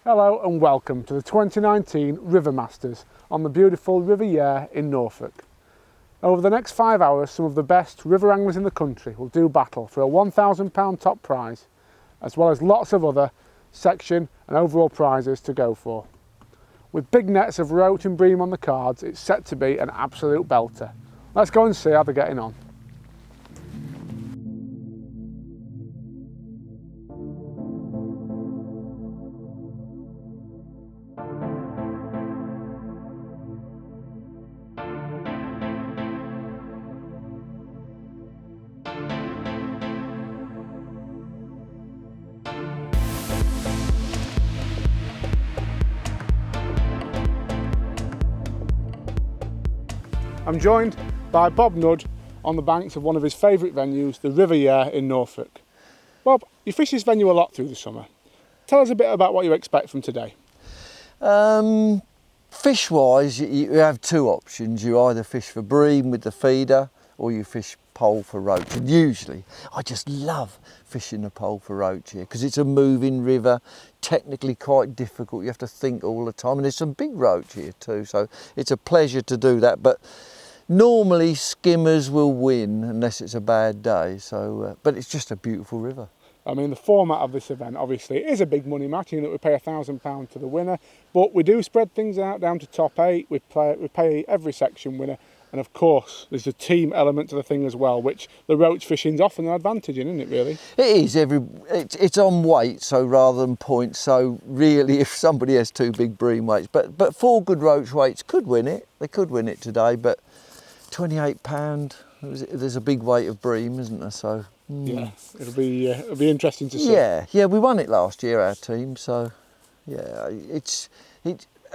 Hello and welcome to the 2019 RiverMasters on the beautiful River Yare in Norfolk. Over the next 5 hours, some of the best river anglers in the country will do battle for a £1,000 top prize, as well as lots of other section and overall prizes to go for. With big nets of roach and bream on the cards, it's set to be an absolute belter. Let's go and see how they're getting on. I'm joined by Bob Nudd on the banks of one of his favourite venues, the River Yare in Norfolk. Bob, you fish this venue a lot through the summer. Tell us a bit about what you expect from today. Fish-wise, you have two options. You either fish for bream with the feeder or you fish pole for roach. And usually, I just love fishing the pole for roach here because it's a moving river, technically quite difficult. You have to think all the time. And there's some big roach here too, so it's a pleasure to do that. But normally skimmers will win unless it's a bad day. So, but it's just a beautiful river. I mean, the format of this event obviously is a big money match in that we pay £1,000 to the winner, but we do spread things out down to top 8. We pay every section winner, and of course there's a team element to the thing as well, which the roach fishing's often an advantage in, isn't it, really? It is. It's on weight, so rather than points. So really, if somebody has two big bream weights, but 4 good roach weights could win it. They could win it today, but £28. There's a big weight of bream, isn't there? So. Yeah, it'll be interesting to see. Yeah, we won it last year, our team. So, yeah,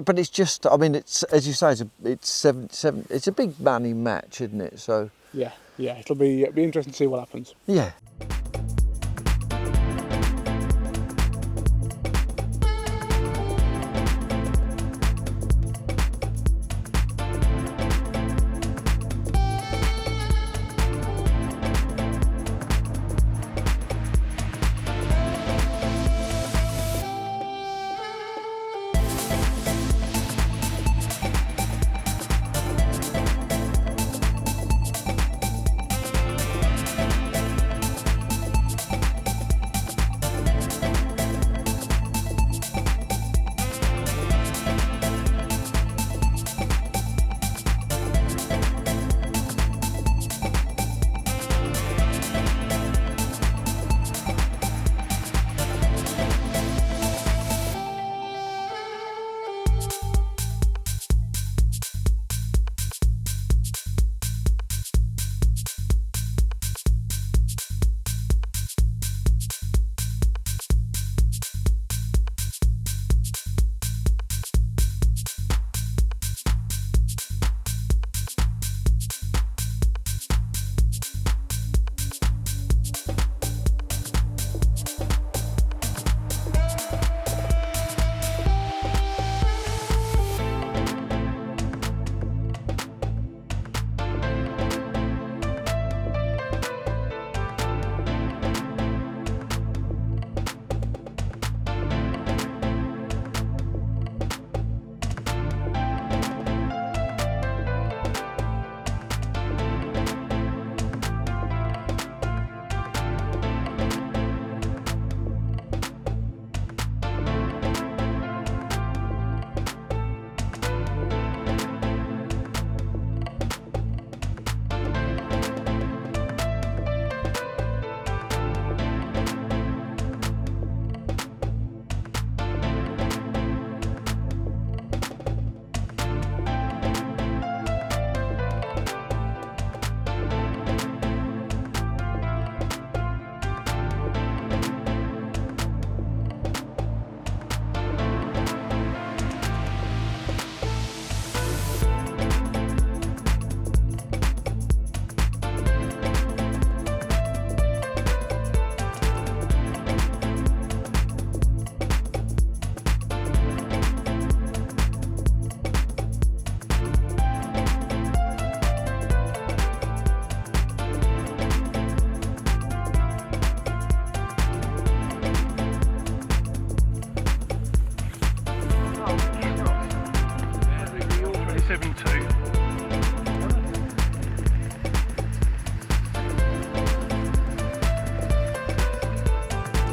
but it's just. I mean, it's as you say, it's seven. It's a big money match, isn't it? So. Yeah, it'll be interesting to see what happens. Yeah.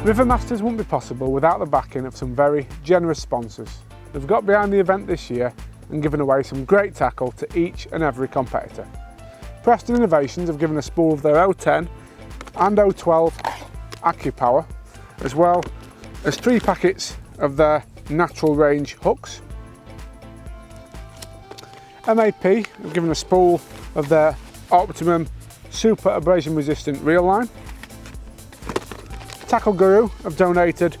RiverMasters wouldn't be possible without the backing of some very generous sponsors. They've got behind the event this year and given away some great tackle to each and every competitor. Preston Innovations have given a spool of their 010 and 012 AccuPower, as well as 3 packets of their natural range hooks. MAP have given a spool of their Optimum super abrasion resistant reel line. Tackle Guru have donated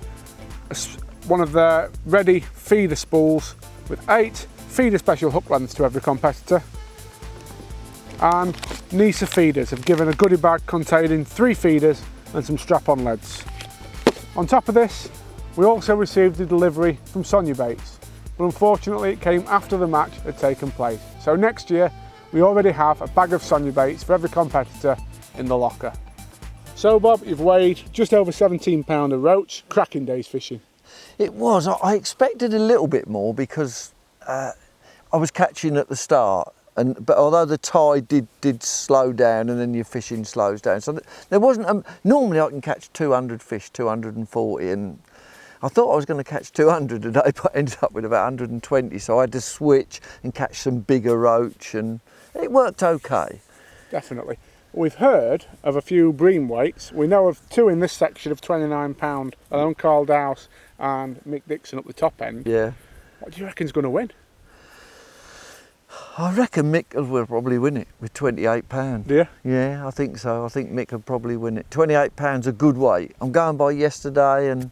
one of their ready feeder spools with 8 feeder special hook lengths to every competitor. And Nisa Feeders have given a goodie bag containing 3 feeders and some strap-on leads. On top of this, we also received a delivery from Sonia Baits, but unfortunately it came after the match had taken place. So next year, we already have a bag of Sonia Baits for every competitor in the locker. So Bob, you've weighed just over 17 pound of roach, cracking day's fishing. It was. I expected a little bit more because I was catching at the start. But although the tide did slow down and then your fishing slows down, so there wasn't. Normally I can catch 200 fish, 240, and I thought I was going to catch 200 today, but I ended up with about 120. So I had to switch and catch some bigger roach, and it worked okay. Definitely. We've heard of a few bream weights. We know of 2 in this section of 29 pound, Alone Carl Dowse and Mick Dixon up the top end. Yeah. What do you reckon's going to win? I reckon Mick will probably win it with 28 pound. Do you? Yeah, I think so. I think Mick will probably win it. 28 pound's a good weight. I'm going by yesterday, and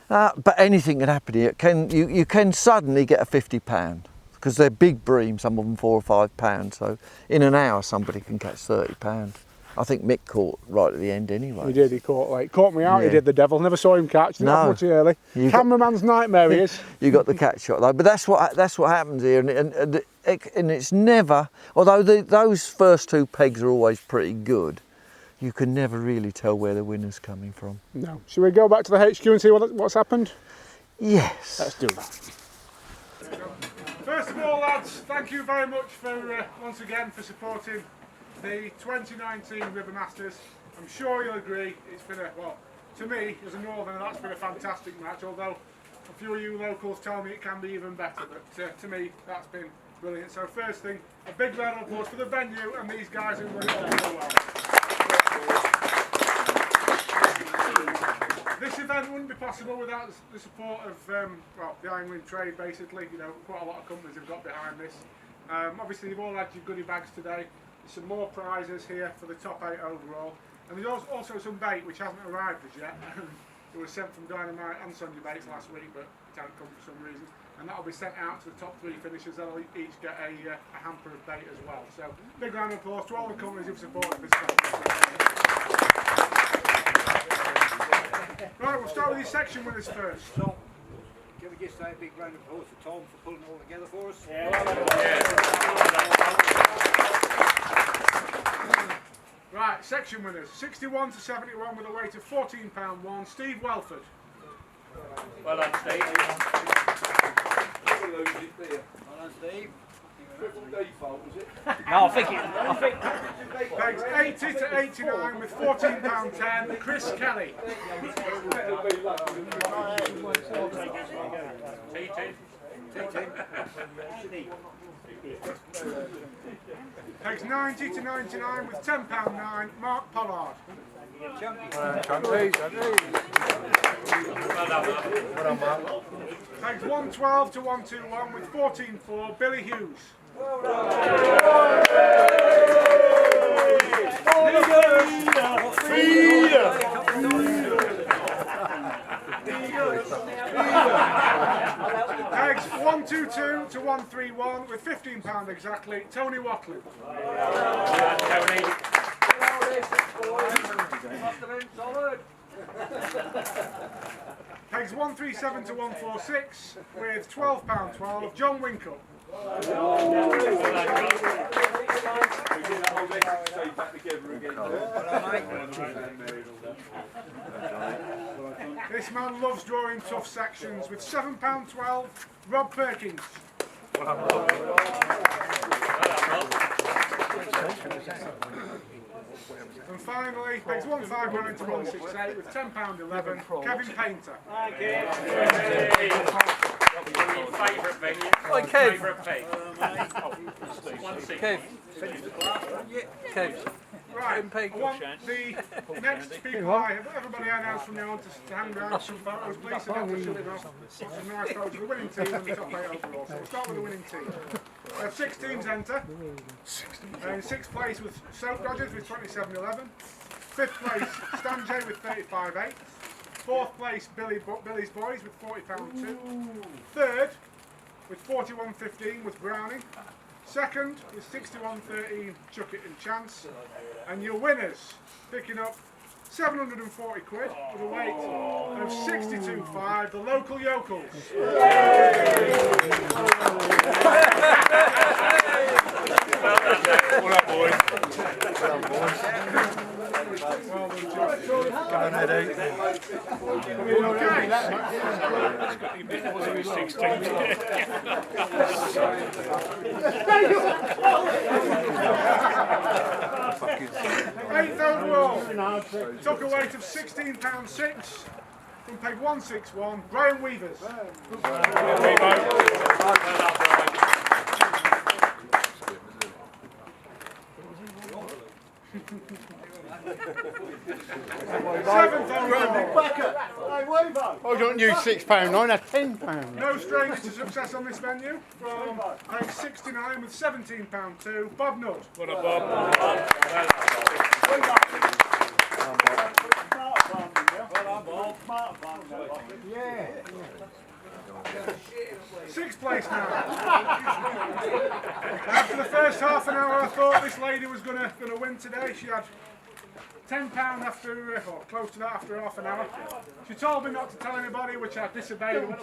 but anything can happen here. You can suddenly get a 50 pound because they're big bream. Some of them 4 or 5 pounds. So in an hour, somebody can catch 30 pound. I think Mick caught right at the end anyway. He did. He caught late. Caught me out. Yeah. He did, the devil. Never saw him catch. Didn't have much early. Cameraman's nightmare he is. You got the catch shot though. But that's what happens here, and it's never. Although those first 2 pegs are always pretty good, you can never really tell where the winner's coming from. No. Shall we go back to the HQ and see what's happened? Yes. Let's do that. First of all, lads, thank you very much for once again for supporting the 2019 RiverMasters. I'm sure you'll agree it's been to me as a northerner, that's been a fantastic match, although a few of you locals tell me it can be even better, but to me that's been brilliant. So first thing, a big round of applause for the venue and these guys who run it all so well. This event wouldn't be possible without the support of the angling trade basically. You know, quite a lot of companies have got behind this. Obviously you've all had your goodie bags today. There's some more prizes here for the top 8 overall. And there's also some bait which hasn't arrived as yet. It was sent from Dynamite and Sonia Baits last week, but it hasn't come for some reason. And that'll be sent out to the top 3 finishers. They'll each get a hamper of bait as well. So big round of applause to all the companies who've supported this event. Right, we'll start with these section winners first. So, can we just say a big round of applause for Tom for pulling it all together for us? Right, section winners, 61 to 71 with a weight of £14.1, Steve Welford. Well done, Steve. Well done, Steve. No, I think Pegs 80 to 89 with £14.10, Chris Kelly. Pegs 90 to 99 with £10.9, Mark Pollard. Pegs 112 to 121 with 14.4, Billy Hughes. Pegs 122 to 131 with £15 exactly, Tony Watling. Pegs 137 to 146 with £12.12, John Winkle. This man loves drawing tough sections with £7.12, Rob Perkins. And finally, pegs 159 to 168 with £10.11, Kevin Painter. Favourite peg. Hi, Kev. Favourite peg. Kev. Kev. Right, I want the next people everybody I know from now on to hang around some photos, please, so that we're showing off some nice photos of the winning team and the top 8 overall. So we'll start with the winning team. We have 6 teams enter. In 6th place was Soap Dodgers with 27.11. 5th place Stan J with 35.8. 4th place Billy's Boys with £40.2. 3rd with 41.15 was Brownie. 2nd was 61.13 Chuck It and Chance. And your winners picking up 740 quid with a weight of 62.5, the local yokels. Well done, boys. Eighth overall, took a weight of £16.6 from peg 161, Graham Weavers. Seventh overall. I don't use £6, that's £10. No stranger to success on this venue. From peg 69 with £17.2, Bob Nutt. What a Bob. Sixth place now. After the first half an hour, I thought this lady was gonna win today. She had £10 after, or close to that after half an hour. She told me not to tell anybody, which I disobeyed. You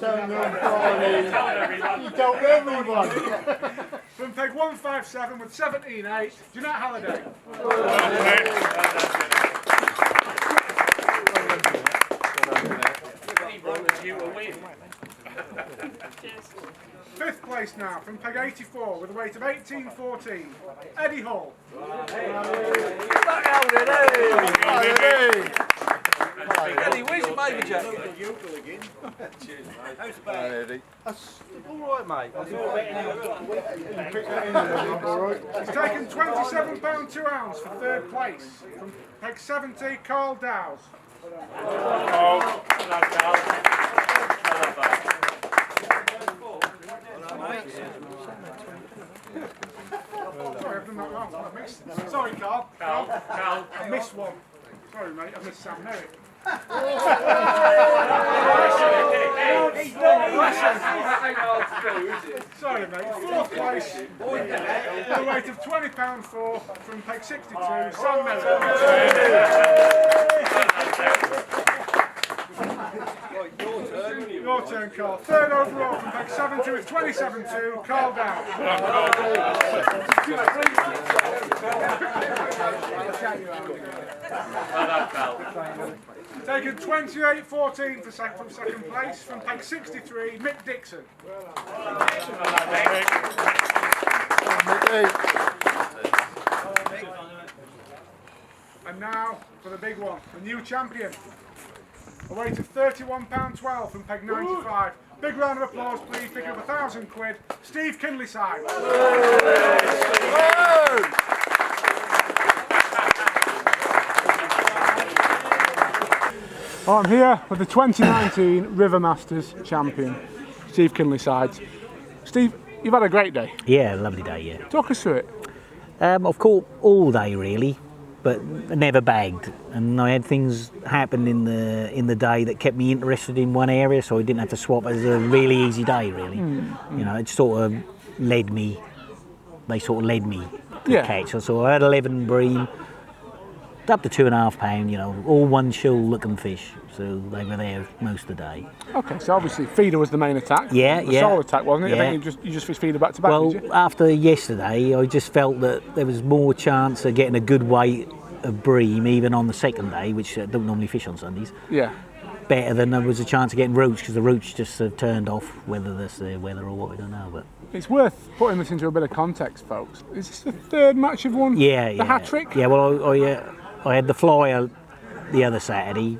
told everyone. From peg 157 with 17.8, Jeanette Halliday. Fifth place now, from peg 84 with a weight of 18.14, Eddie Hall. Eddie, where's your baby jacket? How's the bag? That's all right, mate. He's taken £27 2 ounce for 3rd place. From peg 70, Carl Dowes. Sorry, I've done that wrong. I missed. Sorry, Carl. I missed one. Sorry, mate. I missed Sam Merrick. Sorry, mate. 4th place with a weight of £20.4 from peg 62, Sam Merrick. Your turn, Carl. 3rd overall from peg 70 with 27.2, Carl Down. Taken 28.14 from 2nd place from peg 63, Mick Dixon. And now for the big one, the new champion. A weight of £31.12 from peg 95. Big round of applause, please. Pick up 1,000 quid. Steve Kinleyside. I'm here with the 2019 RiverMasters champion, Steve Kinleyside. Steve, you've had a great day. Yeah, lovely day, yeah. Talk us through it. I've caught all day really, but never bagged. And I had things happen in the day that kept me interested in one area, so I didn't have to swap. It was a really easy day, really. You know, it sort of led me. They sort of led me to catch. So I had 11 bream, up to £2.5. You know, all one shoal looking fish. So they were there most of the day. Okay, so obviously feeder was the main attack. Yeah, the sole attack, wasn't it? Yeah. I think you just fished feeder back to back. Well, did you? after yesterday, I just felt that there was more chance of getting a good weight of bream, even on the second day, which I don't normally fish on Sundays. Yeah. Better than there was a chance of getting roach, because the roach just turned off, whether that's the weather or what, I don't know. But It's worth putting this into a bit of context, folks. Is this the third match you've won? Yeah, The hat trick? Yeah, well, I had the flyer the other Saturday.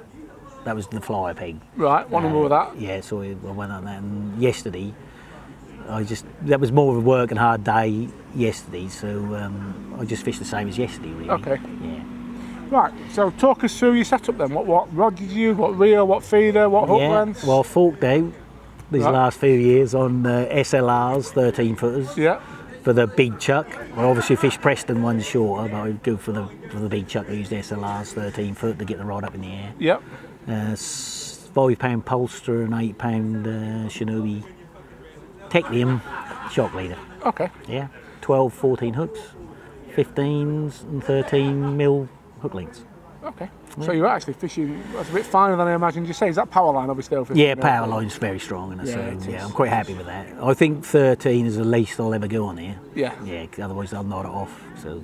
That was the flyer peg. Right, what number was that? Yeah, so I went on that. And yesterday, that was more of a work and hard day yesterday, so I just fished the same as yesterday, really. Okay. Yeah. Right, so talk us through your setup then. What rod did you use? What reel? What feeder? What hook lengths? Well, I forked out these Right. last few years on SLRs, 13 footers. Yeah. For the big chuck. I obviously fish Preston ones shorter, but I'd go for the big chuck. I used SLRs 13 foot to get the rod up in the air. Yep. 5-pound Polster and 8-pound Shinobi Technium shock leader. Okay. Yeah, 12, 14 hooks, 15s and 13 mil hook lengths. Okay. So you're actually fishing, that's a bit finer than I imagined you say. Is that power line obviously still fishing? Yeah, power line's very strong, and Yeah, so it yeah, is. I'm quite happy with that. I think 13 is the least I'll ever go on here. Yeah. Yeah, 'cause otherwise I'll knot it off. So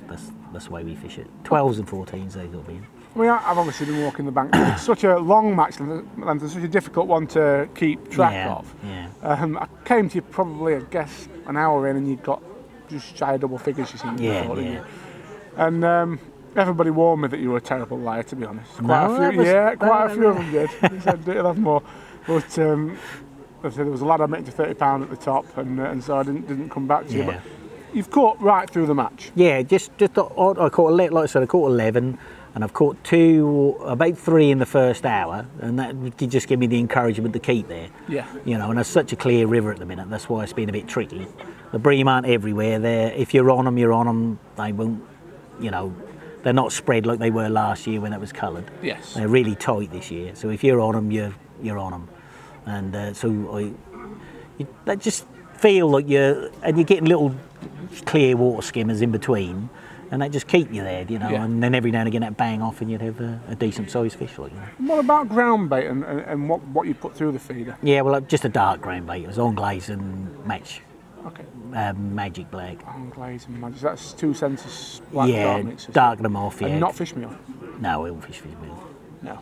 that's the way we fish it. 12s and 14s they've got to be in. I mean, I've obviously been walking the bank. It's such a long match length, it's such a difficult one to keep track Yeah, of. yeah. I came to you probably, I guess, an hour in, and you got just shy of double figures, you seemed Yeah, before, didn't yeah. you? And everybody warned me that you were a terrible liar, to be honest. No, Quite a few no. of them did. They said it'll have more. But they said there was a lad I met to £30 at the top, and so I didn't come back to you. Yeah. But you've caught right through the match. Yeah, just I caught like I said, I caught 11, and I've caught about 3 in the first hour, and that did just give me the encouragement to keep there. Yeah. You know, and there's such a clear river at the minute. That's why it's been a bit tricky. The bream aren't everywhere. If you're on them, you're on them. They won't, you know, they're not spread like they were last year when it was coloured. Yes. They're really tight this year. So if you're on them, you're on them, and so I just feel like you're getting little clear water skimmers in between, and they just keep you there, you know. Yeah. And then every now and again, that bang off, and you'd have a decent sized fish, like, you know. What about ground bait and what you put through the feeder? Yeah, well, just a dark ground bait. It was on glaze and match, Okay. magic black. On glaze and magic. That's 2 cents black Yeah, dark mixes. darken them off. Yeah, And not fish meal. No, we won't fish meal. No.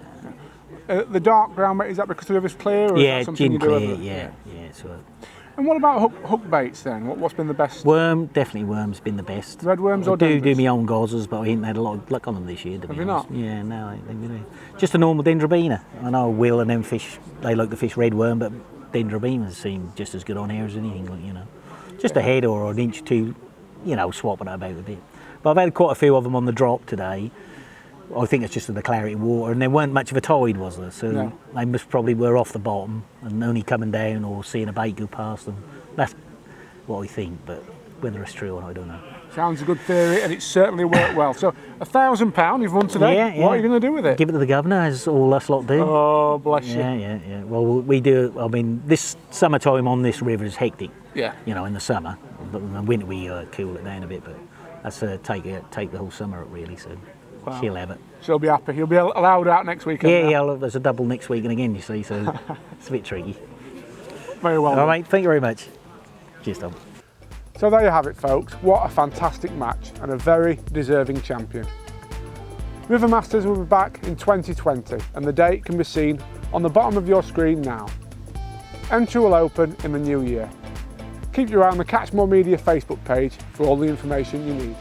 The dark ground bait, is that because the river's clear? Or Yeah, is that something gin you do clear. every- Yeah. So And what about hook baits then? What's been the best? definitely worm's been the best. Red worms I or do dendrons? my own gozzers, but I ain't had a lot of luck on them this year. To be Have you honest. not? Yeah, no, I think we do. Just a normal dendrobina. I know Will and them fish. They like to fish red worm, but dendrobinas seem just as good on here as anything. Like, you know, just a head or an inch or two, you know, swapping it about a bit. But I've had quite a few of them on the drop today. I think it's just the clarity of water, and there weren't much of a tide, was there? So No. they must probably were off the bottom and only coming down or seeing a bait go past them. That's what I think, but whether it's true or not, I don't know. Sounds a good theory, and it certainly worked well. So £1,000 you've won today. Yeah, yeah. What are you going to do with it? Give it to the governor, as all us lot do. Oh, bless Yeah, you. yeah, yeah. Well, we do. I mean, this summertime on this river is hectic. Yeah. You know, in the summer, but in the winter we cool it down a bit. But that's take the whole summer up really. So Wow. she'll have it. She'll be happy. You'll be allowed out next weekend. Yeah, now. yeah. There's a double next week and again. You see, so it's a bit tricky. Very well. All done. right, thank you very much. Cheers, Tom. So there you have it, folks. What a fantastic match and a very deserving champion. RiverMasters will be back in 2020, and the date can be seen on the bottom of your screen now. Entry will open in the new year. Keep your eye on the Catch More Media Facebook page for all the information you need.